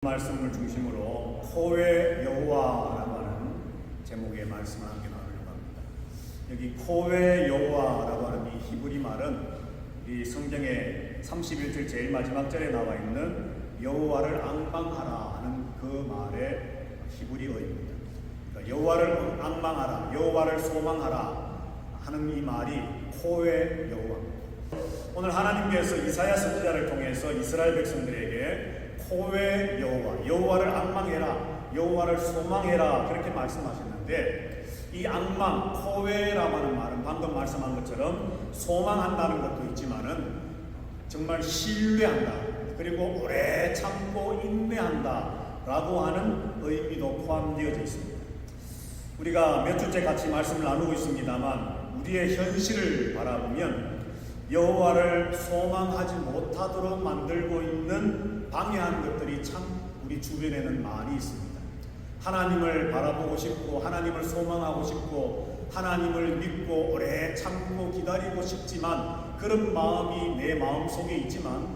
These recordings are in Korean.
말씀을 중심으로 코웨 여호와라고 하는 제목의 말씀을 함께 나누려고 합니다. 여기 코웨 여호와라고 하는 이 히브리 말은 이 성경의 31절 제일 마지막 절에 나와 있는 여호와를 앙망하라 하는 그 말의 히브리어입니다. 그러니까 여호와를 앙망하라, 여호와를 소망하라 하는 이 말이 코웨 여호와입니다. 오늘 하나님께서 이사야 선지자를 통해서 이스라엘 백성들에게 코웨 여호와, 여호와를 앙망해라, 여호와를 소망해라 그렇게 말씀하셨는데, 이 앙망, 코웨라고 하는 말은 방금 말씀한 것처럼 소망한다는 것도 있지만은 정말 신뢰한다, 그리고 오래 참고 인내한다 라고 하는 의미도 포함되어져 있습니다. 우리가 몇 주째 같이 말씀을 나누고 있습니다만, 우리의 현실을 바라보면 여호와를 소망하지 못하도록 만들고 있는 방해하는 것들이 참 우리 주변에는 많이 있습니다. 하나님을 바라보고 싶고, 하나님을 소망하고 싶고, 하나님을 믿고 오래 참고 기다리고 싶지만, 그런 마음이 내 마음속에 있지만,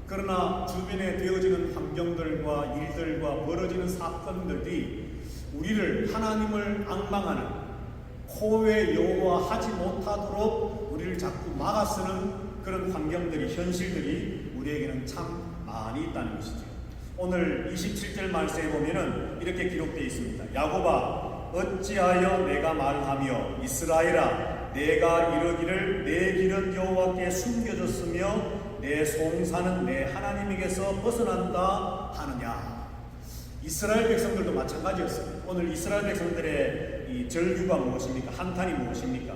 그러나 주변에 되어지는 환경들과 일들과 벌어지는 사건들이 우리를 하나님을 앙망하는 코웨 여호와 하지 못하도록 우리를 자꾸 막아쓰는 그런 환경들이, 현실들이 우리에게는 참 많이 있다는 것이죠. 오늘 27절 말씀에 보면은 이렇게 기록되어 있습니다. 야곱아, 어찌하여 내가 말하며 이스라엘아, 내가 이르기를 내 길은 여호와께 숨겨졌으며 내 송사는 내 하나님에게서 벗어난다 하느냐. 이스라엘 백성들도 마찬가지였습니다. 오늘 이스라엘 백성들의 이 절규가 무엇입니까? 한탄이 무엇입니까?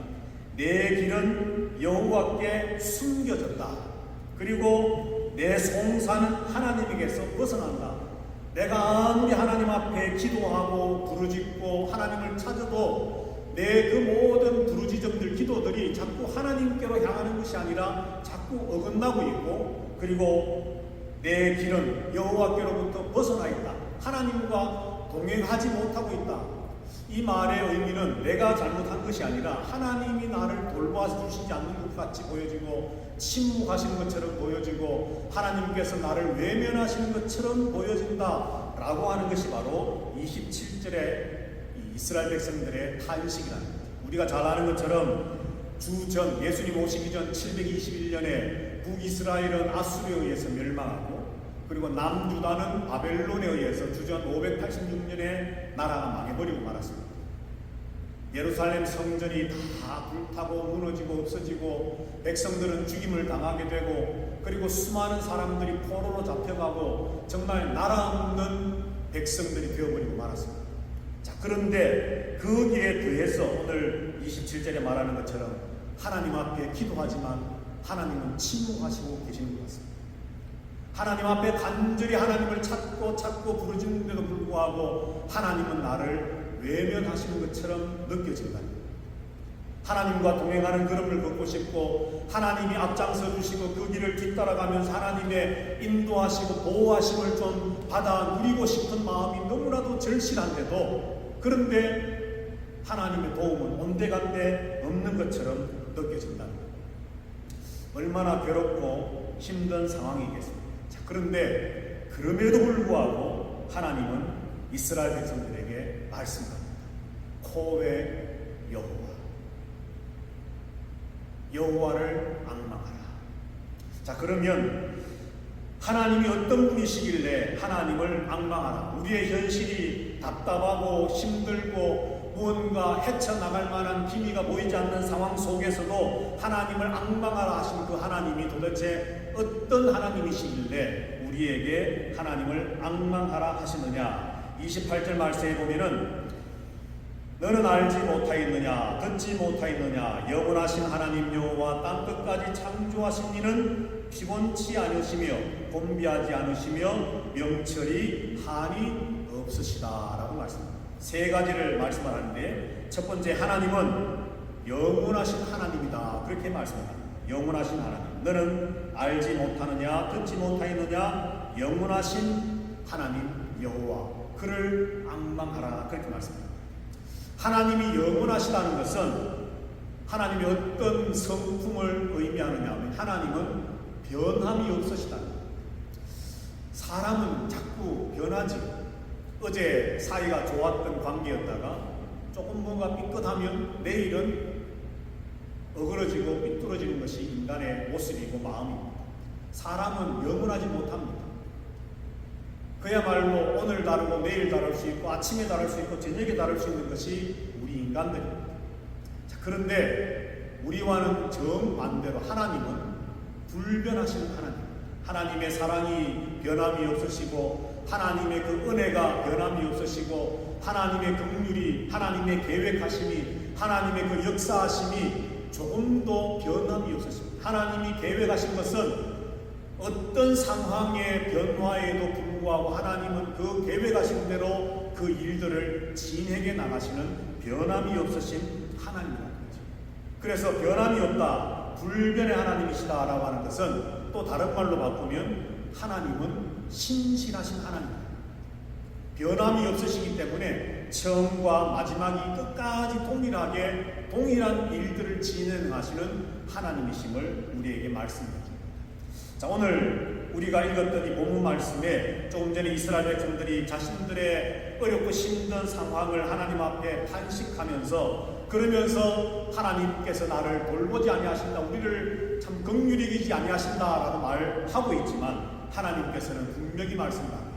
내 길은 여호와께 숨겨졌다. 그리고 내 송사는 하나님에게서 벗어난다. 내가 아무리 하나님 앞에 기도하고 부르짖고 하나님을 찾아도 내 그 모든 부르짖음들, 기도들이 자꾸 하나님께로 향하는 것이 아니라 자꾸 어긋나고 있고, 그리고 내 길은 여호와께로부터 벗어나 있다. 하나님과 동행하지 못하고 있다. 이 말의 의미는 내가 잘못한 것이 아니라 하나님이 나를 돌봐주시지 않는 것 같이 보여지고, 침묵하시는 것처럼 보여지고, 하나님께서 나를 외면하시는 것처럼 보여진다 라고 하는 것이 바로 27절의 이스라엘 백성들의 탄식이라는 거죠. 우리가 잘 아는 것처럼 주전, 예수님 오시기 전 721년에 북이스라엘은 아수르에 의해서 멸망하고, 그리고 남유다는 바벨론에 의해서 주전 586년에 나라가 망해버리고 말았습니다. 예루살렘 성전이 다 불타고 무너지고 없어지고, 백성들은 죽임을 당하게 되고, 그리고 수많은 사람들이 포로로 잡혀가고, 정말 나라 없는 백성들이 되어버리고 말았습니다. 자, 그런데 거기에 더해서 오늘 27절에 말하는 것처럼 하나님 앞에 기도하지만 하나님은 침묵하시고 계시는 것 같습니다. 하나님 앞에 간절히 하나님을 찾고 부르짖는데도 불구하고 하나님은 나를 외면하시는 것처럼 느껴진다. 하나님과 동행하는 걸음을 걷고 싶고, 하나님이 앞장서 주시고 그 길을 뒤따라가면서 하나님의 인도하시고 보호하심을 좀 받아 누리고 싶은 마음이 너무나도 절실한데도, 그런데 하나님의 도움은 온데간데 없는 것처럼 느껴진다. 얼마나 괴롭고 힘든 상황이겠습니까? 그런데 그럼에도 불구하고 하나님은 이스라엘 백성들에게 말씀합니다. 코웨 여호와, 여호와를 앙망하라. 자, 그러면 하나님이 어떤 분이시길래 하나님을 앙망하라? 우리의 현실이 답답하고 힘들고 무언가 헤쳐나갈 만한 기미가 보이지 않는 상황 속에서도 하나님을 앙망하라 하신 그 하나님이 도대체 어떤 하나님이시길래 우리에게 하나님을 앙망하라 하시느냐. 28절 말씀에 보면은 너는 알지 못하였느냐, 듣지 못하였느냐, 영원하신 하나님 여호와 땅끝까지 창조하신 이는 피곤치 않으시며 곤비하지 않으시며 명철이 한이 없으시다 라고 말씀합니다. 세 가지를 말씀하는데, 첫 번째, 하나님은 영원하신 하나님이다 그렇게 말씀합니다. 영원하신 하나님, 너는 알지 못하느냐, 듣지 못하였느냐, 영원하신 하나님 여호와, 그를 앙망하라 그렇게 말씀합니다. 하나님이 영원하시다는 것은 하나님이 어떤 성품을 의미하느냐 하면, 하나님은 변함이 없으시다. 사람은 자꾸 변하지. 어제 사이가 좋았던 관계였다가 조금 뭔가 삐끗하면 내일은 어그러지고 삐뚤어지는 것이 인간의 모습이고 마음입니다. 사람은 영원하지 못합니다. 그야말로 오늘 다르고 내일 다를 수 있고 아침에 다를 수 있고 저녁에 다를 수 있는 것이 우리 인간들입니다. 자, 그런데 우리와는 정반대로 하나님은 불변하신 하나님, 하나님의 사랑이 변함이 없으시고 하나님의 그 은혜가 변함이 없으시고 하나님의 긍휼이, 하나님의 계획하심이, 하나님의 그 역사하심이 조금도 변함이 없으십니다. 하나님이 계획하신 것은 어떤 상황의 변화에도 불구하고 하나님은 그 계획하신 대로 그 일들을 진행해 나가시는 변함이 없으신 하나님이라는 거죠. 그래서 변함이 없다, 불변의 하나님이시다라고 하는 것은 또 다른 말로 바꾸면 하나님은 신실하신 하나님입니다. 변함이 없으시기 때문에 처음과 마지막이 끝까지 동일하게 동일한 일들을 진행하시는 하나님이심을 우리에게 말씀드립니다. 자, 오늘 우리가 읽었던 이 본문 말씀에 조금 전에 이스라엘 백성들이 자신들의 어렵고 힘든 상황을 하나님 앞에 탄식하면서 그러면서 하나님께서 나를 돌보지 아니하신다, 우리를 참 긍휼히 여기지 아니하신다라고 말하고 있지만 하나님께서는 분명히 말씀합니다.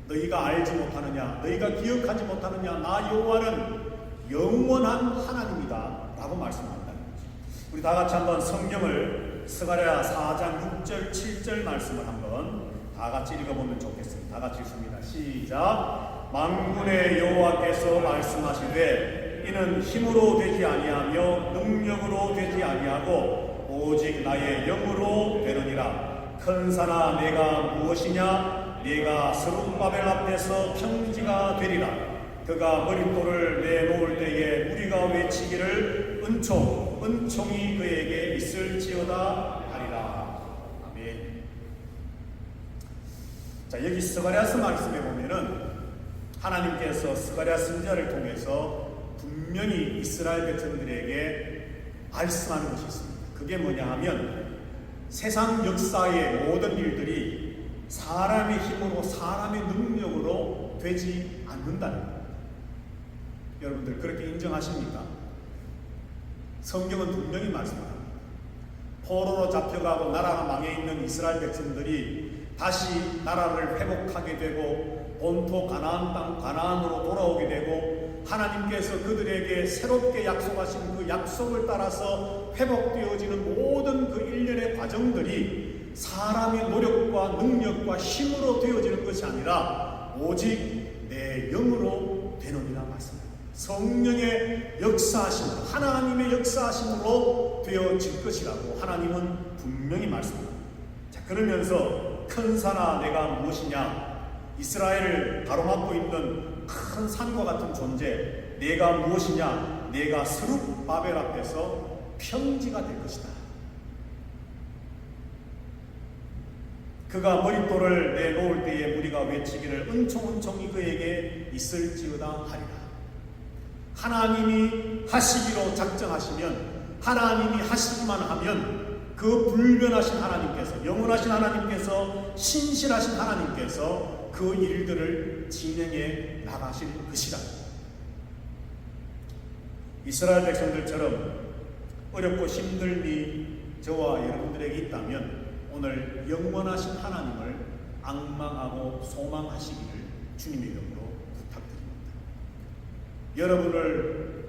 너희가 알지 못하느냐, 너희가 기억하지 못하느냐, 나 여호와는 영원한 하나님이다 라고 말씀한다는 거죠. 우리 다 같이 한번 성경을 스가랴 4장 6절 7절 말씀을 한번 다 같이 읽어보면 좋겠습니다. 다 같이 읽습니다. 시작. 만군의 여호와께서 말씀하시되 이는 힘으로 되지 아니하며 능력으로 되지 아니하고 오직 나의 영으로 되느니라. 큰 산아 내가 무엇이냐? 네가 스룹바벨 앞에서 평지가 되리라. 그가 머릿돌을 내놓을 때에 우리가 외치기를 은총이 그에게 있을지어다 하리라. 아멘. 자, 여기 스가랴서 말씀에 보면은 하나님께서 스가랴 선지자를 통해서 분명히 이스라엘 백성들에게 말씀하는 것이 있습니다. 그게 뭐냐 하면 세상 역사의 모든 일들이 사람의 힘으로 사람의 능력으로 되지 않는다는 겁니다. 여러분들 그렇게 인정하십니까? 성경은 분명히 말씀합니다. 포로로 잡혀가고 나라가 망해 있는 이스라엘 백성들이 다시 나라를 회복하게 되고 본토 가나안 땅 가나안으로 돌아오게 되고 하나님께서 그들에게 새롭게 약속하신 그 약속을 따라서 회복되어지는 모든 그 일련의 과정들이 사람의 노력과 능력과 힘으로 되어지는 것이 아니라 오직 내 영으로 되느니라 말씀합니다. 성령의 역사하심으로, 하나님의 역사하심으로 되어질 것이라고 하나님은 분명히 말씀합니다. 자, 그러면서 큰 산아 내가 무엇이냐? 이스라엘을 가로막고 있는 큰 산과 같은 존재, 내가 무엇이냐? 내가 스룹바벨 앞에서 평지가 될 것이다. 그가 머릿돌을 내놓을 때에 우리가 외치기를 은총이 그에게 있을지어다 하리라. 하나님이 하시기로 작정하시면, 하나님이 하시기만 하면 그 불변하신 하나님께서, 영원하신 하나님께서, 신실하신 하나님께서 그 일들을 진행해 나가실 것이다. 이스라엘 백성들처럼 어렵고 힘듦이 저와 여러분들에게 있다면 오늘 영원하신 하나님을 앙망하고 소망하시기를 주님의 이름으로 부탁드립니다. 여러분을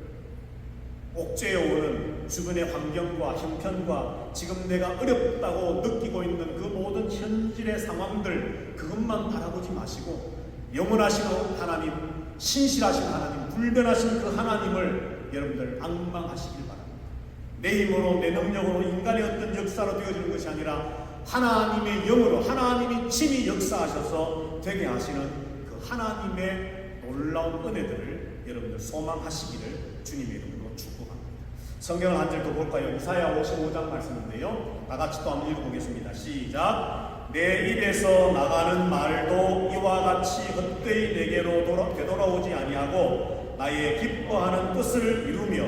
옥죄어 오는 주변의 환경과 형편과 지금 내가 어렵다고 느끼고 있는 그 모든 현실의 상황들, 그것만 바라보지 마시고 영원하신 하나님, 신실하신 하나님, 불변하신 그 하나님을 여러분들 앙망하시길 바랍니다. 내 힘으로, 내 능력으로, 인간의 어떤 역사로 되어지는 것이 아니라 하나님의 영으로, 하나님이 친히 역사하셔서 되게 하시는 그 하나님의 놀라운 은혜들을 여러분들 소망하시기를 주님의 이름으로 축복합니다. 성경을 한 절 더 볼까요? 이사야 55장 말씀인데요. 다 같이 또 한번 읽어보겠습니다. 시작. 내 입에서 나가는 말도 이와 같이 헛되이 내게로 되돌아오지 아니하고 나의 기뻐하는 뜻을 이루며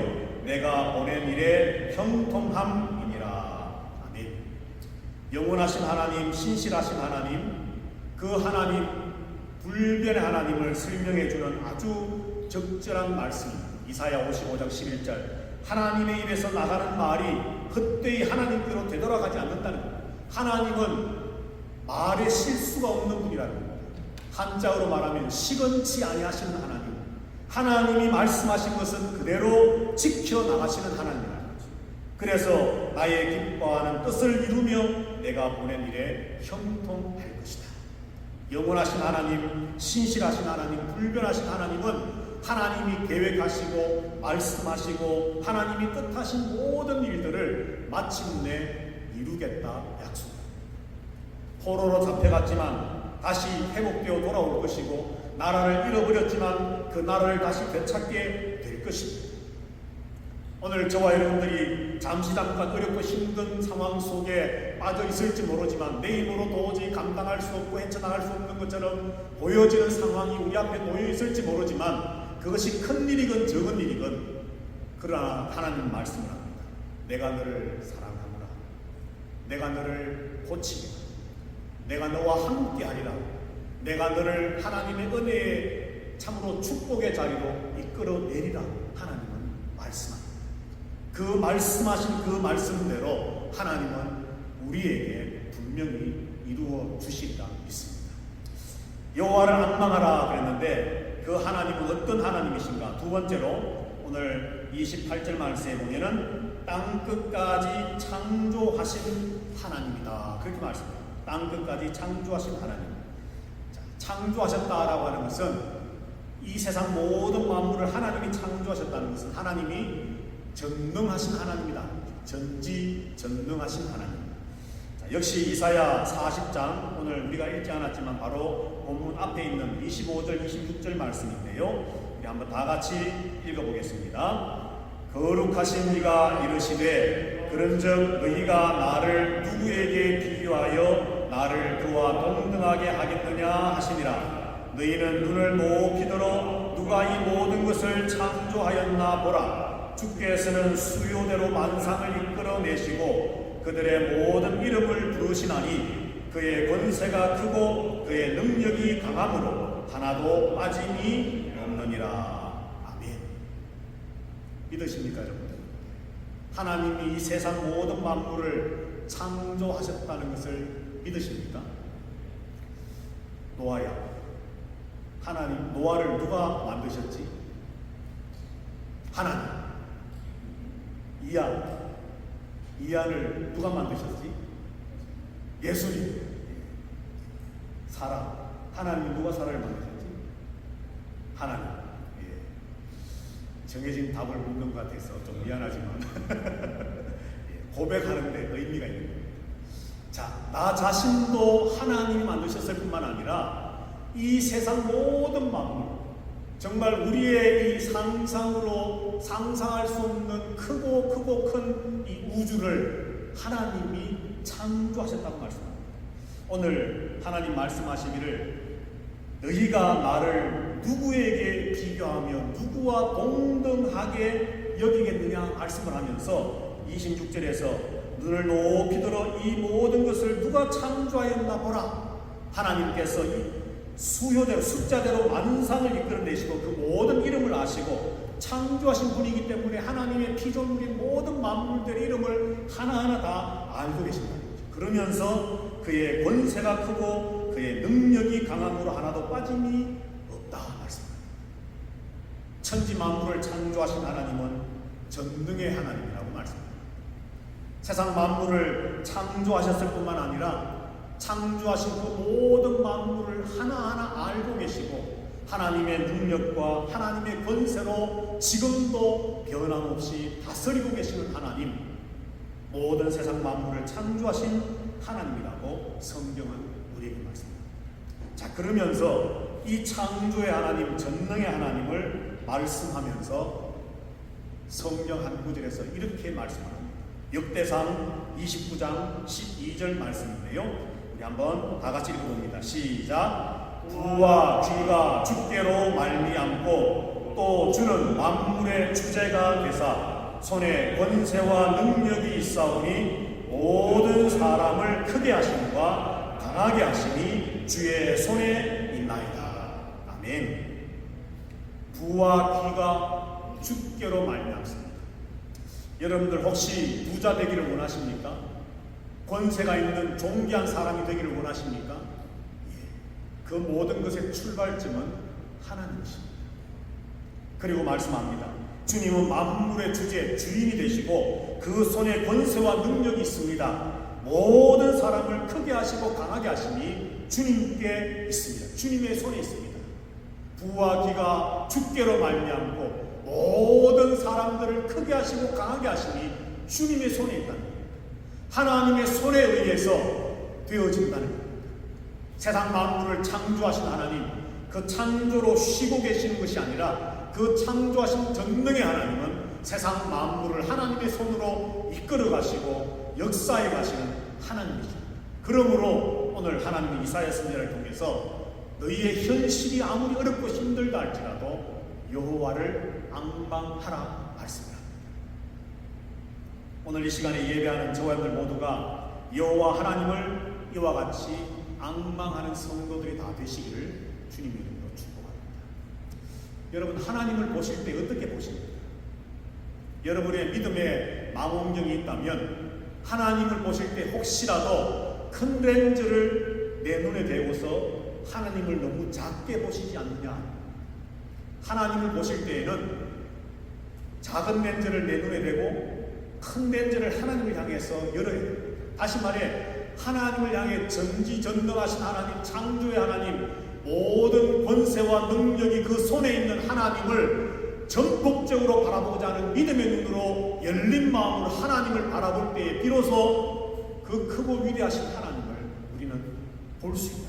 내가 보낸 일에 형통함이니라. 아멘. 영원하신 하나님, 신실하신 하나님, 그 그 하나님, 불변의 하나님을 설명해 주는 아주 적절한 말씀입니다. 이사야 55장 11절. 하나님의 입에서 나가는 말이 헛되이 하나님께로 되돌아가지 않는다는 겁니다. 하나님은 말에 실수가 없는 분이라는 겁니다. 한자어로 말하면 시건치 아니하시는 하나님. 하나님이 말씀하신 것은 그대로 지켜나가시는 하나님이라는 거죠. 그래서 나의 기뻐하는 뜻을 이루며 내가 보낸 일에 형통할 것이다. 영원하신 하나님, 신실하신 하나님, 불변하신 하나님은 하나님이 계획하시고 말씀하시고 하나님이 뜻하신 모든 일들을 마침내 이루겠다 약속합니다. 포로로 잡혀갔지만 다시 회복되어 돌아올 것이고 나라를 잃어버렸지만 그 나라를 다시 되찾게 될 것입니다. 오늘 저와 여러분들이 잠시 잠깐 어렵고 힘든 상황 속에 빠져 있을지 모르지만 내 힘으로 도저히 감당할 수 없고 헤쳐나갈 수 없는 것처럼 보여지는 상황이 우리 앞에 놓여 있을지 모르지만 그것이 큰 일이건 적은 일이건 그러나 하나님 말씀을 합니다. 내가 너를 사랑하노라. 내가 너를 고치리라. 내가 너와 함께하리라. 내가 너를 하나님의 은혜의 참으로 축복의 자리로 이끌어내리라. 하나님은 말씀합니다. 그 말씀하신 그 말씀대로 하나님은 우리에게 분명히 이루어 주시리라 믿습니다. 여호와를 앙망하라 그랬는데 그 하나님은 어떤 하나님이신가? 두 번째로 오늘 28절 말씀에 보면은 땅끝까지 창조하신 하나님이다. 그렇게 말씀합니다. 땅끝까지 창조하신 하나님. 창조하셨다라고 하는 것은 이 세상 모든 만물을 하나님이 창조하셨다는 것은 하나님이 전능하신 하나님이다. 전지전능하신 하나님. 자, 역시 이사야 40장 오늘 우리가 읽지 않았지만 바로 본문 앞에 있는 25절 26절 말씀인데요. 우리 한번 다 같이 읽어보겠습니다. 거룩하신 이가 이르시되 그런즉 너희가 나를 누구에게 비교하여 나를 그와 동등하게 하겠느냐 하시니라. 너희는 눈을 높이 들어 누가 이 모든 것을 창조하였나 보라. 주께서는 수요대로 만상을 이끌어내시고 그들의 모든 이름을 부르시나니 그의 권세가 크고 그의 능력이 강함으로 하나도 빠짐이 없느니라. 아멘. 믿으십니까 여러분들? 하나님이 이 세상 모든 만물을 창조하셨다는 것을 믿으십니까? 노아야, 하나님, 노아를 누가 만드셨지? 하나님. 이안을 누가 만드셨지? 예수님. 사라, 하나님 누가 사라를 만드셨지? 하나님. 예. 정해진 답을 묻는 것 같아서 좀 미안하지만 고백하는데 의미가 있는 겁니다. 자, 나 자신도 하나님이 만드셨을 뿐만 아니라 이 세상 모든 만물, 정말 우리의 이 상상으로 상상할 수 없는 크고 큰 이 우주를 하나님이 창조하셨다고 말씀합니다. 오늘 하나님 말씀하시기를 너희가 나를 누구에게 비교하며 누구와 동등하게 여기겠느냐 말씀을 하면서 26절에서 눈을 높이 들어 이 모든 것을 누가 창조하였나 보라. 하나님께서 이 수효대로 숫자대로 만상을 이끌어내시고 그 모든 이름을 아시고 창조하신 분이기 때문에 하나님의 피조물인 모든 만물들의 이름을 하나하나 다 알고 계신다는 거죠. 그러면서 그의 권세가 크고 그의 능력이 강함으로 하나도 빠짐이 없다 말씀합니다. 천지 만물을 창조하신 하나님은 전능의 하나님이라고 말씀합니다. 세상 만물을 창조하셨을 뿐만 아니라 창조하신 그 모든 만물을 하나하나 알고 계시고 하나님의 능력과 하나님의 권세로 지금도 변함없이 다스리고 계시는 하나님, 모든 세상 만물을 창조하신 하나님이라고 성경은 우리에게 말씀합니다. 자, 그러면서 이 창조의 하나님, 전능의 하나님을 말씀하면서 성경 한 구절에서 이렇게 말씀합니다. 역대상 29장 12절 말씀인데요. 우리 한번 다 같이 읽어봅니다. 시작. 부와 귀가 주께로 말미암고 또 주는 만물의 주제가 되사 손에 권세와 능력이 있사오니 모든 사람을 크게 하심과 강하게 하심이 주의 손에 있나이다. 아멘. 부와 귀가 주께로 말미암습니다. 여러분들 혹시 부자 되기를 원하십니까? 권세가 있는 존귀한 사람이 되기를 원하십니까? 예. 그 모든 것의 출발점은 하나님이십니다. 그리고 말씀합니다. 주님은 만물의 주제, 주인이 되시고 그 손에 권세와 능력이 있습니다. 모든 사람을 크게 하시고 강하게 하심이 주님께 있습니다. 주님의 손에 있습니다. 부와 귀가 주께로 말미암고 모든 사람들을 크게 하시고 강하게 하심이 주님의 손에 있다는 겁니다. 하나님의 손에 의해서 되어진다는 겁니다. 세상 만물을 창조하신 하나님, 그 창조로 쉬고 계시는 것이 아니라 그 창조하신 전능의 하나님은 세상 만물을 하나님의 손으로 이끌어 가시고 역사해 가시는 하나님이십니다. 그러므로 오늘 하나님이 이사야 선지자를 통해서 너희의 현실이 아무리 어렵고 힘들다 할지라도 여호와를 앙망하라 말씀합니다. 오늘 이 시간에 예배하는 저와 여러분들 모두가 여호와 하나님을 이와 같이 앙망하는 성도들이 다 되시기를 주님의 이름으로 축복합니다. 여러분, 하나님을 보실 때 어떻게 보십니까? 여러분의 믿음에 망원경이 있다면 하나님을 보실 때 혹시라도 큰 렌즈를 내 눈에 대고서 하나님을 너무 작게 보시지 않느냐? 하나님을 보실 때에는 작은 렌즈를 내 눈에 대고 큰 렌즈를 하나님을 향해서 열어야 돼요. 다시 말해, 하나님을 향해 전지전능하신 하나님, 창조의 하나님, 모든 권세와 능력이 그 손에 있는 하나님을 전폭적으로 바라보고자 하는 믿음의 눈으로 열린 마음으로 하나님을 바라볼 때에 비로소 그 크고 위대하신 하나님을 우리는 볼 수 있다.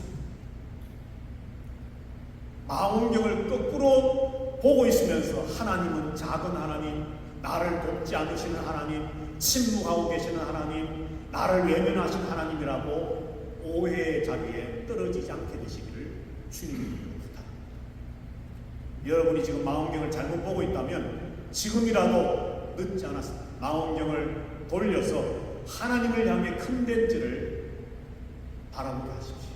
망원경을 거꾸로 보고 있으면서 하나님은 작은 하나님, 나를 돕지 않으시는 하나님, 침묵하고 계시는 하나님, 나를 외면하신 하나님이라고 오해의 자리에 떨어지지 않게 되시기를 주님의 이름으로 부탁합니다. 여러분이 지금 망원경을 잘못 보고 있다면 지금이라도 늦지 않았습니다. 망원경을 돌려서 하나님을 향해 큰 렌즈를 바라보게 하십시오.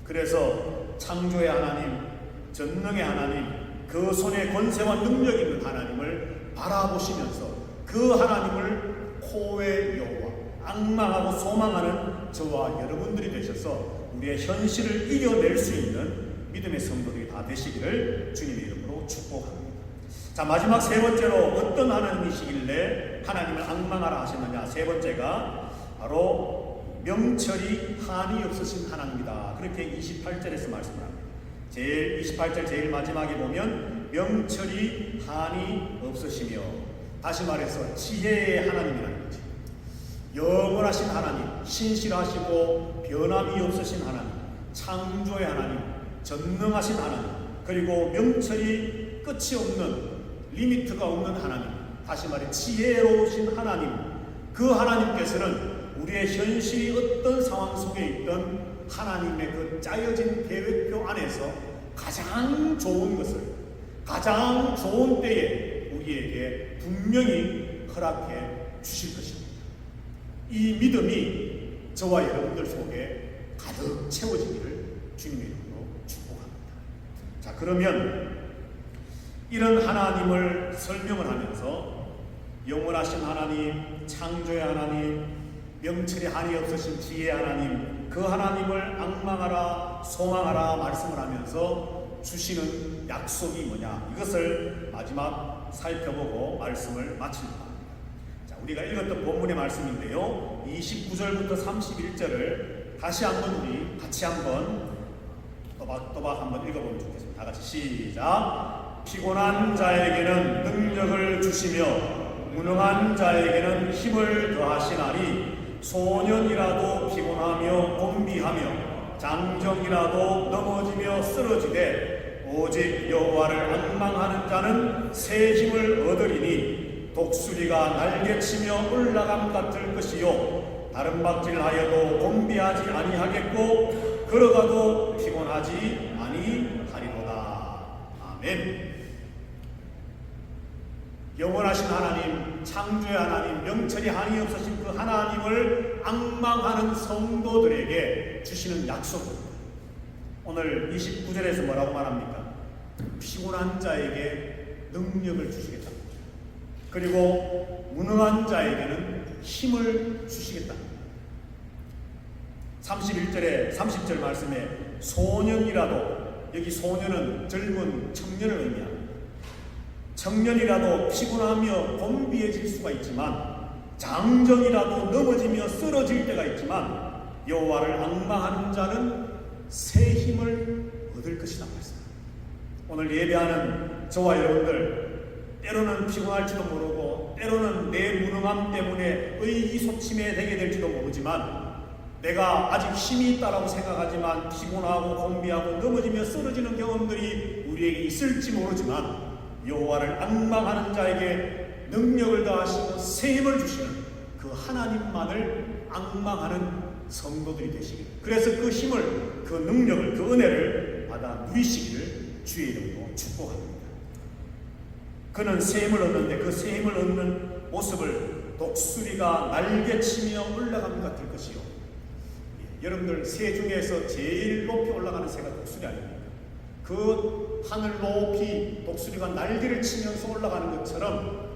그래서 창조의 하나님, 전능의 하나님, 그 손에 권세와 능력이 있는 하나님을 바라보시면서 그 하나님을 코의 여호와, 앙망하고 소망하는 저와 여러분들이 되셔서 우리의 현실을 이겨낼 수 있는 믿음의 성도들이 다 되시기를 주님의 이름으로 축복합니다. 자, 마지막 세 번째로 어떤 하나님이시길래 하나님을 앙망하라 하셨느냐? 세 번째가 바로 명철이 한이 없으신 하나님이다. 그렇게 28절에서 말씀을 합니다. 28절 제일 마지막에 보면 명철이 한이 없으시며, 다시 말해서 지혜의 하나님이라는 거지. 영원하신 하나님, 신실하시고 변함이 없으신 하나님, 창조의 하나님, 전능하신 하나님, 그리고 명철이 끝이 없는, 리미트가 없는 하나님, 다시 말해 지혜로우신 하나님, 그 하나님께서는 우리의 현실이 어떤 상황 속에 있던 하나님의 그 짜여진 계획표 안에서 가장 좋은 것을 가장 좋은 때에 우리에게 분명히 허락해 주실 것입니다. 이 믿음이 저와 여러분들 속에 가득 채워지기를 주님의 이름으로 축복합니다. 자, 그러면 이런 하나님을 설명을 하면서 영원하신 하나님, 창조의 하나님, 명철이 한이 없으신 지혜의 하나님, 그 하나님을 앙망하라, 소망하라 말씀을 하면서 주시는 약속이 뭐냐, 이것을 마지막 살펴보고 말씀을 마치려고 합니다. 자, 우리가 읽었던 본문의 말씀인데요, 29절부터 31절을 다시 한번 우리 같이 한번 또박또박 한번 읽어보면 좋겠습니다. 다 같이 시작. 피곤한 자에게는 능력을 주시며 무능한 자에게는 힘을 더하시나니 소년이라도 피곤하며 곤비하며 장정이라도 넘어지며 쓰러지되 오직 여호와를 앙망하는 자는 새 힘을 얻으리니 독수리가 날개치며 올라감 같을 것이요 다른 박질하여도 곤비하지 아니하겠고 걸어가도 피곤하지 아니하리로다. 아멘. 영원하신 하나님, 창조의 하나님, 명철이 한이 없으신 그 하나님을 앙망하는 성도들에게 주시는 약속입니다. 오늘 29절에서 뭐라고 말합니까? 피곤한 자에게 능력을 주시겠다. 그리고 무능한 자에게는 힘을 주시겠다. 31절에 30절 말씀에 소년이라도, 여기 소년은 젊은 청년을 의미합니다. 청년이라도 피곤하며 곤비해질 수가 있지만, 장정이라도 넘어지며 쓰러질 때가 있지만, 여호와를 앙망하는 자는 새 힘을 얻을 것이다 말씀합니다. 오늘 예배하는 저와 여러분들, 때로는 피곤할지도 모르고 때로는 내 무능함 때문에 의기소침해 되게 될지도 모르지만, 내가 아직 힘이 있다라고 생각하지만 피곤하고 곤비하고 넘어지며 쓰러지는 경험들이 우리에게 있을지 모르지만, 여호와를 앙망하는 자에게 능력을 더하시고 새 힘을 주시는 그 하나님만을 앙망하는 성도들이 되시길, 그래서 그 힘을, 그 능력을, 그 은혜를 받아 누리시기를 주의 이름으로 축복합니다. 그는 새 힘을 얻는데 그 새 힘을 얻는 모습을 독수리가 날개치며 올라가는 것 같을 것이요. 여러분들, 새 중에서 제일 높이 올라가는 새가 독수리 아닙니까? 그 하늘 높이 독수리가 날개를 치면서 올라가는 것처럼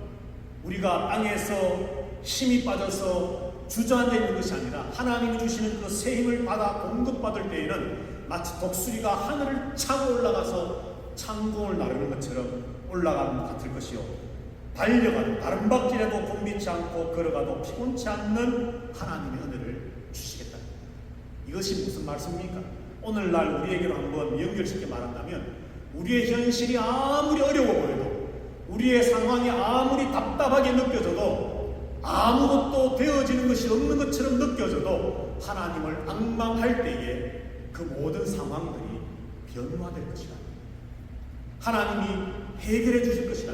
우리가 땅에서 힘이 빠져서 주저앉아 있는 것이 아니라 하나님이 주시는 그 새 힘을 받아 공급받을 때에는 마치 독수리가 하늘을 차고 올라가서 창공을 나르는 것처럼 올라가는 것 같을 것이요, 달려가도 다른박질해도 곤비치 않고 걸어가도 피곤치 않는 하나님의 은혜를 주시겠다. 이것이 무슨 말씀입니까? 오늘날 우리에게로 한번 연결시켜 말한다면, 우리의 현실이 아무리 어려워 보여도, 우리의 상황이 아무리 답답하게 느껴져도, 아무것도 되어지는 것이 없는 것처럼 느껴져도 하나님을 앙망할 때에 그 모든 상황들이 변화될 것이다. 하나님이 해결해 주실 것이다.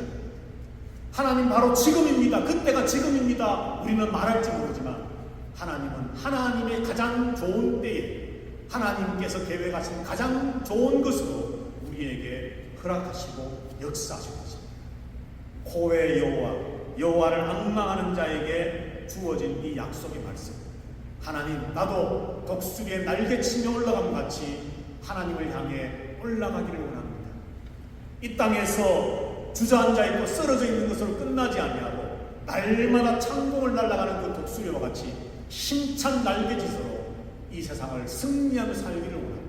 하나님 바로 지금입니다. 그때가 지금입니다. 우리는 말할지 모르지만 하나님은 하나님의 가장 좋은 때에 하나님께서 계획하신 가장 좋은 것으로 우리에게 허락하시고 역사하실 것입니다. 고의 여호와, 여호와를 앙망하는 자에게 주어진 이 약속의 말씀, 하나님, 나도 독수리의 날개치며 올라감 같이 하나님을 향해 올라가기를 원합니다. 이 땅에서 주저앉아 있고 쓰러져 있는 것으로 끝나지 아니하고 날마다 창공을 날아가는 그 독수리와 같이 힘찬 날개짓으로 이 세상을 승리하며 살기를 원합니다.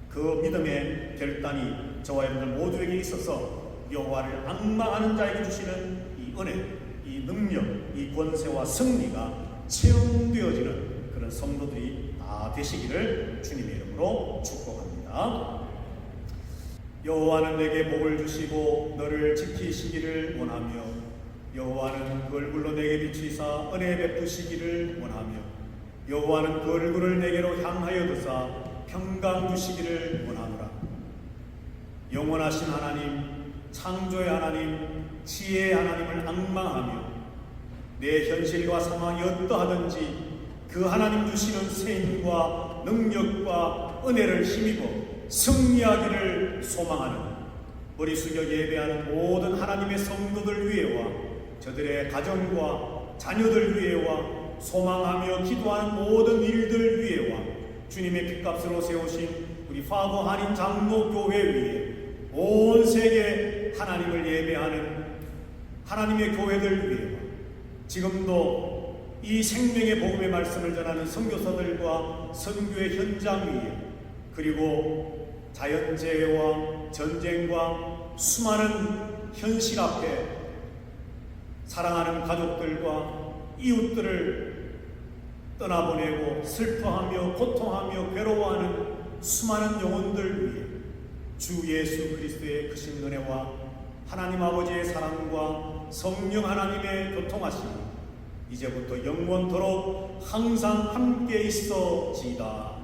그 믿음의 결단이 저와 여러분들 모두에게 있어서 여호와를 앙망하는 자에게 주시는 이 은혜, 이 능력, 이 권세와 승리가 체험되어지는 그런 성도들이 다 되시기를 주님의 이름으로 축복합니다. 여호와는 내게 복을 주시고 너를 지키시기를 원하며, 여호와는 그 얼굴로 내게 비추사 은혜 베푸시기를 원하며, 여호와는 그 얼굴을 내게로 향하여 드사 평강 주시기를 원하노라. 영원하신 하나님, 창조의 하나님, 지혜의 하나님을 앙망하며 내 현실과 상황이 어떠하든지 그 하나님 주시는 새 힘과 능력과 은혜를 힘입어 승리하기를 소망하는 머리 숙여 예배하는 모든 하나님의 성도들 위해와 저들의 가정과 자녀들 위해와 소망하며 기도하는 모든 일들 위해와 주님의 핏값으로 세우신 우리 화보 한인 장로교회 위에 온 세계 하나님을 예배하는 하나님의 교회들 위해와 지금도 이 생명의 복음의 말씀을 전하는 선교사들과 선교의 현장 위에, 그리고 자연재해와 전쟁과 수많은 현실 앞에 사랑하는 가족들과 이웃들을 떠나보내고 슬퍼하며 고통하며 괴로워하는 수많은 영혼들 위해 주 예수 그리스도의 크신 은혜와 하나님 아버지의 사랑과 성령 하나님의 교통하심이 이제부터 영원토록 항상 함께 있어지이다.